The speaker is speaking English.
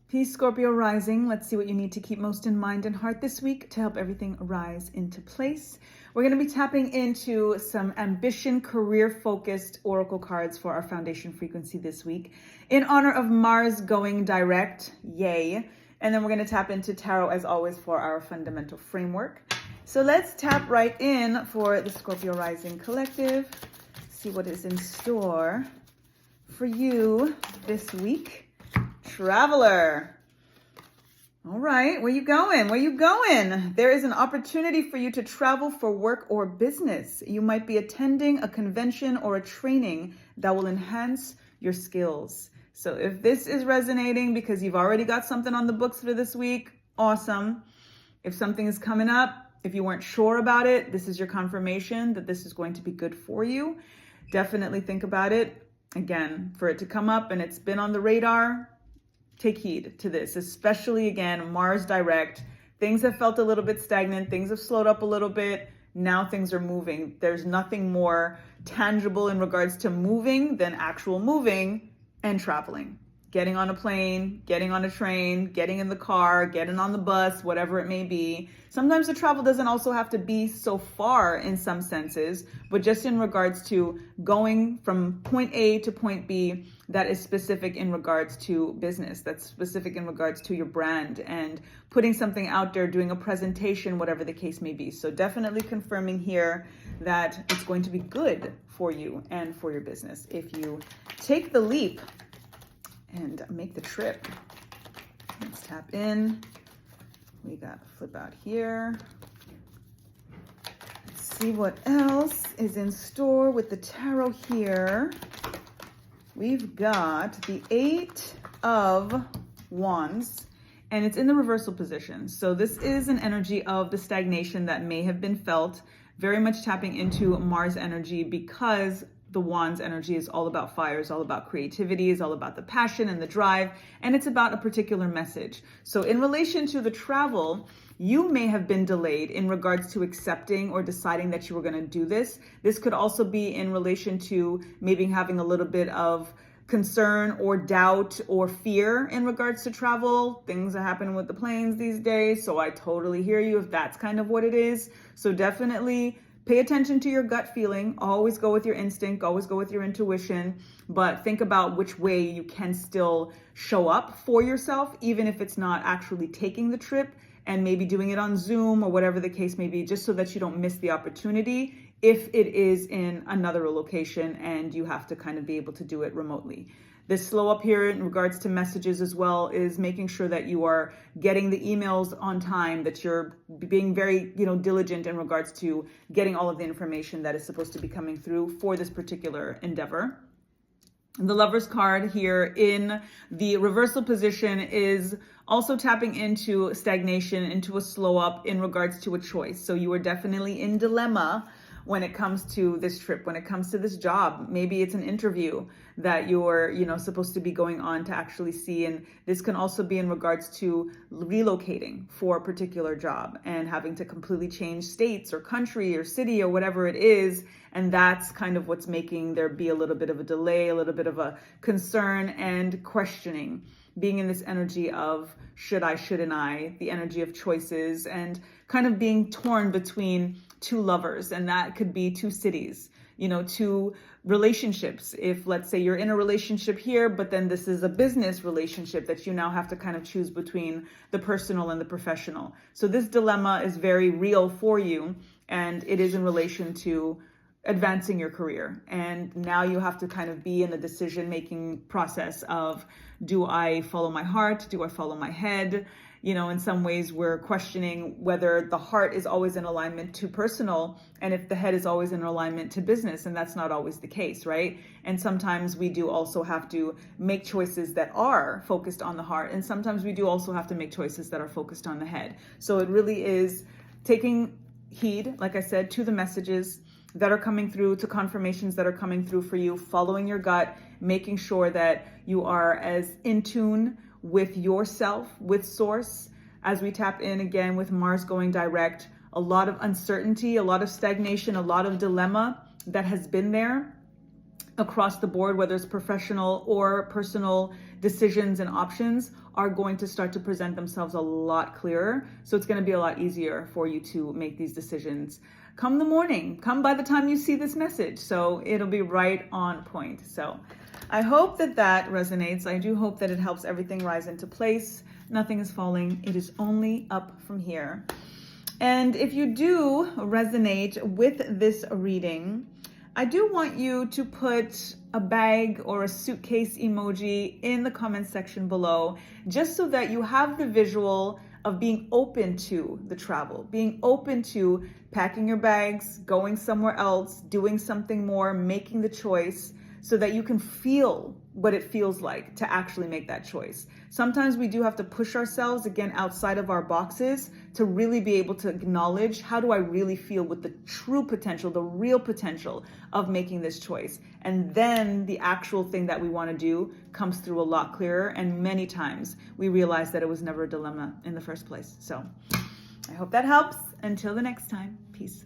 Peace, Scorpio rising. Let's see what you need to keep most in mind and heart this week to help everything rise into place. We're going to be tapping into some ambition, career-focused oracle cards for our foundation frequency this week in honor of Mars going direct. Yay. And then we're going to tap into tarot as always for our fundamental framework. So let's tap right in for the Scorpio rising collective. See what is in store for you this week. Traveler. All right, where you going? Where you going? There is an opportunity for you to travel for work or business. You might be attending a convention or a training that will enhance your skills. So if this is resonating because you've already got something on the books for this week, awesome. If something is coming up, if you weren't sure about it, this is your confirmation that this is going to be good for you. Definitely think about it. Again, for it to come up and it's been on the radar, take heed to this, especially again, Mars direct. Things have felt a little bit stagnant. Things have slowed up a little bit. Now things are moving. There's nothing more tangible in regards to moving than actual moving and traveling. Getting on a plane, getting on a train, getting in the car, getting on the bus, whatever it may be. Sometimes the travel doesn't also have to be so far in some senses, but just in regards to going from point A to point B, that is specific in regards to business, that's specific in regards to your brand and putting something out there, doing a presentation, whatever the case may be. So definitely confirming here that it's going to be good for you and for your business if you take the leap and make the trip. Let's tap in. We got flip out here. Let's see what else is in store with the tarot here. We've got the 8 of Wands, and it's in the reversal position. So this is an energy of the stagnation that may have been felt, very much tapping into Mars energy because the Wands energy is all about fire, is all about creativity, is all about the passion and the drive, and it's about a particular message. So in relation to the travel, you may have been delayed in regards to accepting or deciding that you were going to do this. This could also be in relation to maybe having a little bit of concern or doubt or fear in regards to travel. Things are happening with the planes these days, so I totally hear you if that's kind of what it is. So definitely pay attention to your gut feeling. Always go with your instinct, always go with your intuition, but think about which way you can still show up for yourself, even if it's not actually taking the trip and maybe doing it on Zoom or whatever the case may be, just so that you don't miss the opportunity if it is in another location and you have to kind of be able to do it remotely. This slow up here in regards to messages as well is making sure that you are getting the emails on time, that you're being very, diligent in regards to getting all of the information that is supposed to be coming through for this particular endeavor. The Lover's card here in the reversal position is also tapping into stagnation, into a slow up in regards to a choice. So you are definitely in dilemma when it comes to this trip, when it comes to this job. Maybe it's an interview that you're, supposed to be going on to actually see. And this can also be in regards to relocating for a particular job and having to completely change states or country or city or whatever it is. And that's kind of what's making there be a little bit of a delay, a little bit of a concern and questioning. Being in this energy of should I, shouldn't I, the energy of choices and kind of being torn between two lovers. And that could be two cities, two relationships. If let's say you're in a relationship here, but then this is a business relationship that you now have to kind of choose between the personal and the professional. So this dilemma is very real for you. And it is in relation to advancing your career. And now you have to kind of be in the decision-making process of, do I follow my heart? Do I follow my head? In some ways we're questioning whether the heart is always in alignment to personal and if the head is always in alignment to business. And that's not always the case, right? And sometimes we do also have to make choices that are focused on the heart. And sometimes we do also have to make choices that are focused on the head. So it really is taking heed, like I said, to the messages that are coming through, to confirmations that are coming through for you, following your gut, making sure that you are as in tune with yourself, with source. As we tap in again with Mars going direct, a lot of uncertainty, a lot of stagnation, a lot of dilemma that has been there. across the board, whether it's professional or personal decisions and options, are going to start to present themselves a lot clearer. So it's going to be a lot easier for you to make these decisions come the morning, come by the time you see this message. So it'll be right on point. So I hope that that resonates. I do hope that it helps everything rise into place. Nothing is falling. It is only up from here. And if you do resonate with this reading, I do want you to put a bag or a suitcase emoji in the comment section below, just so that you have the visual of being open to the travel, being open to packing your bags, going somewhere else, doing something more, making the choice, so that you can feel what it feels like to actually make that choice. Sometimes we do have to push ourselves, again, outside of our boxes to really be able to acknowledge, how do I really feel with the true potential, the real potential of making this choice? And then the actual thing that we want to do comes through a lot clearer. And many times we realize that it was never a dilemma in the first place. So I hope that helps. Until the next time, peace.